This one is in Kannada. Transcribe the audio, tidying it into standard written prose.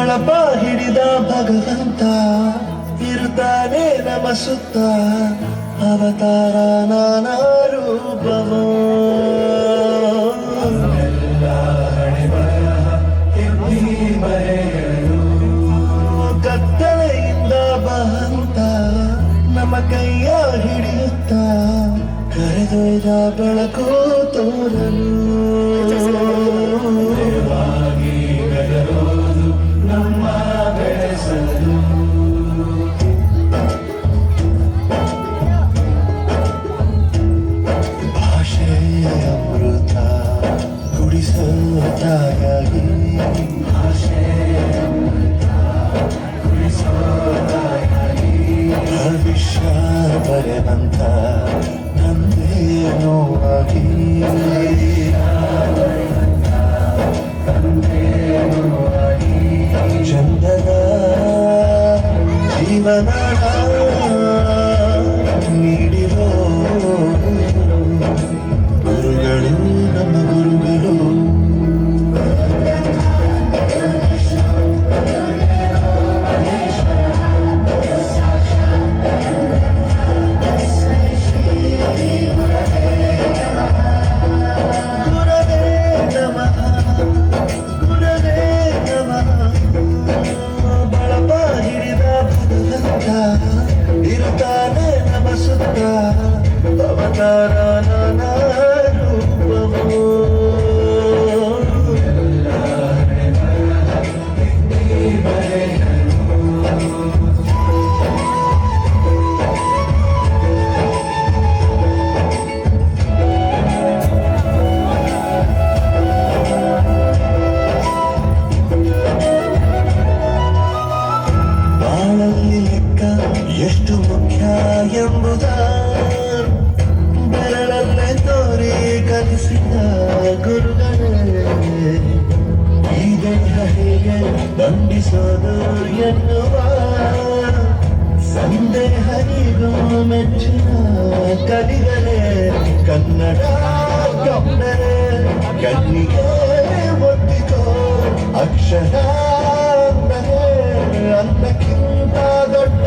ಬಳಪ ಹಿಡಿದ ಭಗವಂತ ಇರುತ್ತಾನೆ ನಮ ಸುತ್ತ ಅವತಾರ ನಾನಾ ರೂಪವೋ ಕತ್ತಲೆಯಿಂದ ಬಹಂತ ನಮ್ಮ ಕೈಯ ಹಿಡಿಯುತ್ತ ಕರೆದೊಯ್ದ ಬೆಳಕು ತೋರಲು ನಮ್ಮ ಬೆಳೆಸಲು ಭಾಷೆಯ ಅಮೃತ ಕುಡಿಸಲು ತಾಯಾಗಿ ಭವಿಷ್ಯ ಬರೆವಂತ ತಂದೆಯೋ ಆಗಿ ಚಂದದ ಜೀವನ ನೀಡಿರೋ ಗುರುಗಳು ನಮ್ಮ ಗುರುಗಳು ಇರುತ್ತಾನೆ ನಮ ಸುತ್ತ ಅವತಾರ ನಾನಾ ರೂಪವೋ ಬಾಳಲ್ಲಿ ಲೆಕ್ಕ ಎಷ್ಟು ಮುಖ್ಯ ಎಂಬುದ ಬೆರಳಲ್ಲೇ ತೋರಿ ಕಲಿಸಿದ ಗುರುಗಳೇ ಈ ದೇಹ ಹೇಗೆ ದಂಡಿಸೋದು ಎನ್ನುವ ಸಂದೇಹ ಈಗೂ ಮೆಚ್ಚಿನ ಕಲಿಗಳೇ ಕನ್ನಡ ಕನ್ನಡೇ ಕಣ್ಣಿಗೆ ಒತ್ತಿಕೋ ಅಕ್ಷರ ಅನ್ನಕ್ಕಿಂತ ದೊಡ್ಡ